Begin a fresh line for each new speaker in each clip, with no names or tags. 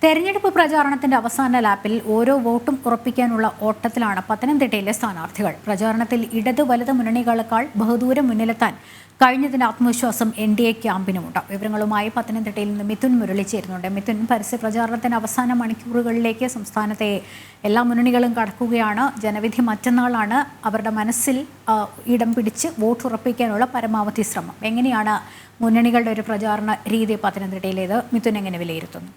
തെരഞ്ഞെടുപ്പ് പ്രചാരണത്തിന്റെ അവസാന ലാപ്പിൽ ഓരോ വോട്ടും ഉറപ്പിക്കാനുള്ള ഓട്ടത്തിലാണ് പത്തനംതിട്ടയിലെ സ്ഥാനാർത്ഥികൾ. പ്രചാരണത്തിൽ ഇടത് വലത് മുന്നണികളെക്കാൾ ബഹുദൂരം മുന്നിലെത്താൻ കഴിഞ്ഞതിന്റെ ആത്മവിശ്വാസം NDA ക്യാമ്പിനുമുണ്ട്. വിവരങ്ങളുമായി പത്തനംതിട്ടയിൽ നിന്ന് മിഥുൻ മുരളി ചേരുന്നുണ്ട്. മിഥുൻ, പരസ്യ പ്രചാരണത്തിന്റെ അവസാന മണിക്കൂറുകളിലേക്ക് സംസ്ഥാനത്തെ എല്ലാ മുന്നണികളും കടക്കുകയാണ്. ജനവിധി മറ്റന്നാളാണ്. അവരുടെ മനസ്സിൽ ഇടം പിടിച്ച് വോട്ട് ഉറപ്പിക്കാനുള്ള പരമാവധി ശ്രമം. എങ്ങനെയാണ് മുന്നണികളുടെ ഒരു പ്രചാരണ രീതി പത്തനംതിട്ടയിലേത്? മിഥുൻ എങ്ങനെ വിലയിരുത്തുന്നു?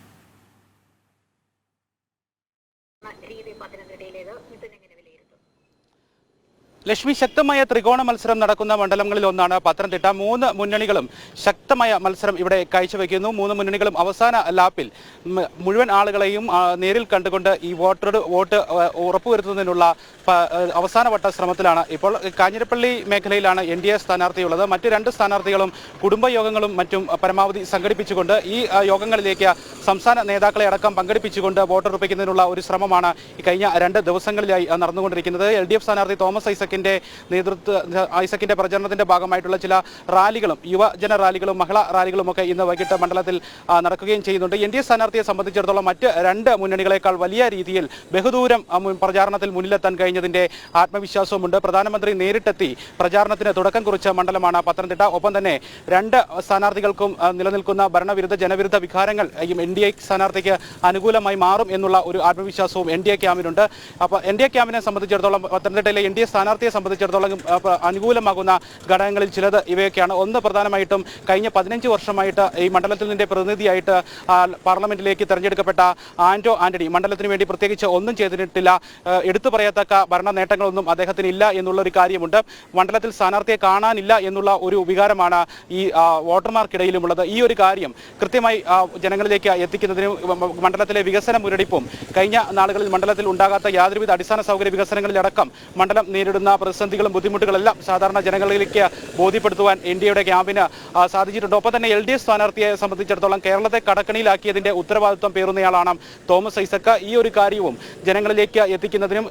ലക്ഷ്മി, ശക്തമായ ത്രികോണ മത്സരം നടക്കുന്ന മണ്ഡലങ്ങളിൽ ഒന്നാണ് പത്തനംതിട്ട. മൂന്ന് മുന്നണികളും ശക്തമായ മത്സരം ഇവിടെ കാഴ്ചവെക്കുന്നു. മൂന്ന് മുന്നണികളും അവസാന ലാപ്പിൽ മുഴുവൻ ആളുകളെയും നേരിൽ കണ്ടുകൊണ്ട് ഈ വോട്ട് ഉറപ്പുവരുത്തുന്നതിനുള്ള അവസാനവട്ട ശ്രമത്തിലാണ്. ഇപ്പോൾ കാഞ്ഞിരപ്പള്ളി മേഖലയിലാണ് NDA സ്ഥാനാർത്ഥിയുള്ളത്. മറ്റ് രണ്ട് സ്ഥാനാർത്ഥികളും കുടുംബയോഗങ്ങളും മറ്റും പരമാവധി സംഘടിപ്പിച്ചുകൊണ്ട് ഈ യോഗങ്ങളിലേക്ക് സംസ്ഥാന നേതാക്കളെ അടക്കം പങ്കെടുപ്പിച്ചുകൊണ്ട് വോട്ടുറപ്പിക്കുന്നതിനുള്ള ഒരു ശ്രമമാണ് കഴിഞ്ഞ 2 ദിവസങ്ങളിലായി നടന്നുകൊണ്ടിരിക്കുന്നത്. LDF സ്ഥാനാർത്ഥി തോമസ് ഐസക്കിന്റെ പ്രചരണത്തിന്റെ ഭാഗമായിട്ടുള്ള ചില റാലികളും യുവജന റാലികളും മഹിളാ റാലികളും ഒക്കെ ഇന്ന് വൈകിട്ട് മണ്ഡലത്തിൽ നടക്കുകയും ചെയ്യുന്നുണ്ട്. NDA സ്ഥാനാർത്ഥിയെ സംബന്ധിച്ചിടത്തോളം മറ്റ് 2 മുന്നണികളെക്കാൾ വലിയ രീതിയിൽ ബഹുദൂരം പ്രചാരണത്തിൽ മുന്നിലെത്താൻ കഴിഞ്ഞതിന്റെ ആത്മവിശ്വാസവുമുണ്ട്. പ്രധാനമന്ത്രി നേരിട്ടെത്തി പ്രചാരണത്തിന് തുടക്കം കുറിച്ച മണ്ഡലമാണ് പത്തനംതിട്ട. ഒപ്പം തന്നെ 2 സ്ഥാനാർത്ഥികൾക്കും നിലനിൽക്കുന്ന ഭരണവിരുദ്ധ ജനവിരുദ്ധ വികാരങ്ങൾ NDA സ്ഥാനാർത്ഥിക്ക് അനുകൂലമായി മാറും എന്നുള്ള ഒരു ആത്മവിശ്വാസവും NDA ക്യാമ്പിനുണ്ട്. അപ്പോൾ NDA ക്യാമ്പിനെ സംബന്ധിച്ചിടത്തോളം പത്തനംതിട്ടയിലെ NDA സ്ഥാനാർത്ഥിയെ സംബന്ധിച്ചിടത്തോളം അനുകൂലമാകുന്ന ഘടകങ്ങളിൽ ചിലത് ഇവയൊക്കെയാണ്. ഒന്ന്, പ്രധാനമായിട്ടും കഴിഞ്ഞ 15 വർഷമായിട്ട് ഈ മണ്ഡലത്തിൽ നിന്റെ പ്രതിനിധിയായിട്ട് പാർലമെന്റിലേക്ക് തെരഞ്ഞെടുക്കപ്പെട്ട ആന്റോ ആന്റണി മണ്ഡലത്തിന് വേണ്ടി പ്രത്യേകിച്ച് ഒന്നും ചെയ്തിട്ടില്ല. എടുത്തു പറയത്തക്ക ഭരണ നേട്ടങ്ങളൊന്നും അദ്ദേഹത്തിന് ഇല്ല എന്നുള്ളൊരു കാര്യമുണ്ട്. മണ്ഡലത്തിൽ സ്ഥാനാർത്ഥിയെ കാണാനില്ല എന്നുള്ള ഒരു വികാരമാണ് ഈ വോട്ടർമാർക്കിടയിലുമുള്ളത്. ഈ ഒരു കാര്യം കൃത്യമായി ജനങ്ങളിലേക്ക് എത്തിക്കുന്നതിനും മണ്ഡലത്തിലെ വികസന മുരടിപ്പും കഴിഞ്ഞ നാളുകളിൽ മണ്ഡലത്തിൽ ഉണ്ടാകാത്ത യാതൊരുവിധ അടിസ്ഥാന സൗകര്യ വികസനങ്ങളിലടക്കം മണ്ഡലം നേരിടുന്ന പ്രതിസന്ധികളും ബുദ്ധിമുട്ടുകളെല്ലാം സാധാരണ ജനങ്ങളിലേക്ക് ബോധ്യപ്പെടുത്തുവാൻ NDAയുടെ ക്യാമ്പിന് സാധിച്ചിട്ടുണ്ട്. ഒപ്പം തന്നെ LDF സ്ഥാനാർത്ഥിയെ സംബന്ധിച്ചിടത്തോളം കേരളത്തെ കടക്കണിയിലാക്കിയതിന്റെ ഉത്തരവാദിത്വം പേറുന്നയാളാണ് തോമസ് ഐസക്. ഈ ഒരു കാര്യവും ജനങ്ങളിലേക്ക് എത്തിക്കുന്നതിനും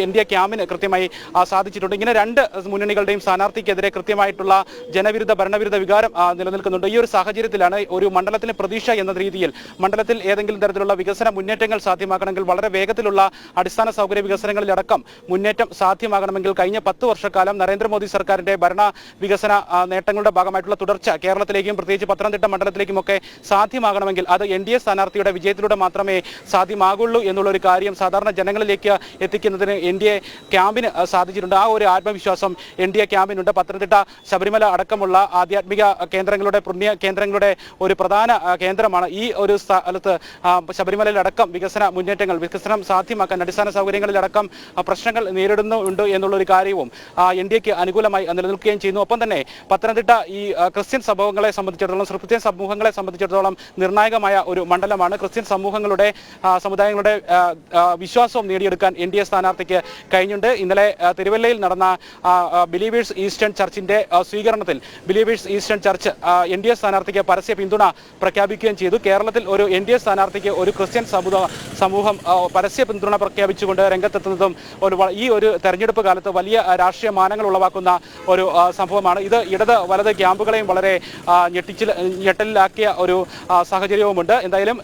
NDA ക്യാമ്പിന് കൃത്യമായി സാധിച്ചിട്ടുണ്ട്. ഇങ്ങനെ 2 മുന്നണികളുടെയും സ്ഥാനാർത്ഥിക്കെതിരെ കൃത്യമായിട്ടുള്ള ജനവിരുദ്ധ ഭരണവിരുദ്ധ വികാരം നിലനിൽക്കുന്നുണ്ട്. ഈ ഒരു സാഹചര്യത്തിലാണ് ഒരു മണ്ഡലത്തിന് പ്രതീക്ഷ എന്ന രീതിയിൽ മണ്ഡലത്തിൽ ഏതെങ്കിലും തരത്തിലുള്ള വികസന മുന്നേറ്റങ്ങൾ സാധ്യമാക്കണമെങ്കിൽ വളരെ വേഗത്തിലുള്ള അടിസ്ഥാന സൗകര്യ വികസനങ്ങളിലടക്കം മുന്നേറ്റം സാധ്യമാകണമെങ്കിൽ കഴിഞ്ഞ 10 വർഷക്കാലം നരേന്ദ്രമോദി സർക്കാരിന്റെ ഭരണ വികസന നേട്ടങ്ങളുടെ ഭാഗമായിട്ടുള്ള തുടർച്ച കേരളത്തിലേക്കും പ്രത്യേകിച്ച് പത്തനംതിട്ട മണ്ഡലത്തിലേക്കുമൊക്കെ സാധ്യമാകണമെങ്കിൽ അത് NDA സ്ഥാനാർത്ഥിയുടെ വിജയത്തിലൂടെ മാത്രമേ സാധ്യമാകുള്ളൂ എന്നുള്ളൊരു കാര്യം സാധാരണ ജനങ്ങളിലേക്ക് എത്തിക്കുന്നതിന് NDA ക്യാമ്പിന് സാധിച്ചിട്ടുണ്ട്. ആ ഒരു ആത്മവിശ്വാസം NDA ക്യാമ്പിനുണ്ട്. പത്തനംതിട്ട ശബരിമല അടക്കമുള്ള ആധ്യാത്മിക കേന്ദ്രങ്ങളുടെ പുണ്യ കേന്ദ്രങ്ങളുടെ ഒരു പ്രധാന കേന്ദ്രമാണ്. ഈ ഒരു സ്ഥലത്ത് ശബരിമലയിലടക്കം വികസനം സാധ്യമാക്കാൻ അടിസ്ഥാന സൗകര്യങ്ങളിലടക്കം പ്രശ്നങ്ങൾ നേരിടുന്നുണ്ട് എന്നുള്ളൊരു കാര്യവും NDAക്ക് അനുകൂലമായി നിലനിൽക്കുകയും ചെയ്യുന്നു. ഒപ്പം തന്നെ പത്തനംതിട്ട ഈ ക്രിസ്ത്യൻ സമൂഹങ്ങളെ സംബന്ധിച്ചിടത്തോളം നിർണായകമായ ഒരു മണ്ഡലമാണ്. ക്രിസ്ത്യൻ സമുദായങ്ങളുടെ വിശ്വാസവും നേടിയെടുക്കാൻ NDA സ്ഥാനാർത്ഥിക്ക് കഴിഞ്ഞുണ്ട്. ഇന്നലെ തിരുവല്ലയിൽ നടന്ന ബിലീവേഴ്സ് ഈസ്റ്റേൺ ചർച്ചിന്റെ സ്വീകരണത്തിൽ ബിലീവേഴ്സ് ഈസ്റ്റേൺ ചർച്ച് NDA സ്ഥാനാർത്ഥിക്ക് പരസ്യ പിന്തുണ പ്രഖ്യാപിക്കുകയും ചെയ്തു. കേരളത്തിൽ ഒരു NDA സ്ഥാനാർത്ഥിക്ക് ഒരു ക്രിസ്ത്യൻ സമൂഹം പരസ്യ പിന്തുണ പ്രഖ്യാപിച്ചുകൊണ്ട് രംഗത്തെത്തുന്നതും ഈ ഒരു തെരഞ്ഞെടുപ്പ് കാലത്ത് വലിയ രാഷ്ട്രീയ മാനങ്ങൾ ഉളവാക്കുന്ന ഒരു സംഭവമാണ്. ഇത് ഇടത് വലത് ക്യാമ്പുകളെയും വളരെ ഞെട്ടലിലാക്കിയ ഒരു സാഹചര്യവുമുണ്ട്. എന്തായാലും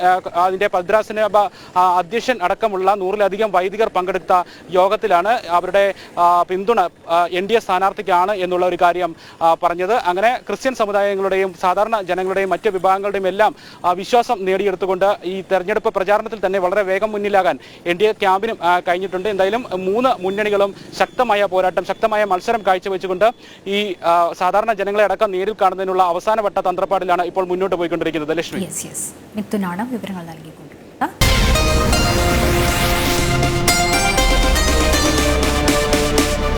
അതിന്റെ ഭദ്രാസന അധ്യക്ഷൻ അടക്കമുള്ള 100-ലധികം വൈദികർ പങ്കെടുത്ത യോഗത്തിലാണ് അവരുടെ പിന്തുണ NDA സ്ഥാനാർത്ഥിക്കാണ് എന്നുള്ള ഒരു കാര്യം പറഞ്ഞത്. അങ്ങനെ ക്രിസ്ത്യൻ സമുദായങ്ങളുടെയും സാധാരണ ജനങ്ങളുടെയും മറ്റ് വിഭാഗങ്ങളുടെയും എല്ലാം വിശ്വാസം നേടിയെടുത്തുകൊണ്ട് ഈ തെരഞ്ഞെടുപ്പ് പ്രചാരണത്തിൽ തന്നെ വളരെ വേഗം മുന്നിലാകാൻ NDA ക്യാമ്പിനും കഴിഞ്ഞിട്ടുണ്ട്. എന്തായാലും 3 മുന്നണികളും ശക്തമായ പോരാട്ടം ശക്തമായ മത്സരം കാഴ്ചവെച്ചുകൊണ്ട് ഈ സാധാരണ ജനങ്ങളെ അടക്കം നേരിൽ കാണുന്നതിനുള്ള അവസാനവട്ട തന്ത്രപ്പാടിലാണ് ഇപ്പോൾ മുന്നോട്ട് പോയിക്കൊണ്ടിരിക്കുന്നത്. ലക്ഷ്മി,
മിഥുനാണ് വിവരങ്ങൾ നൽകിയത്.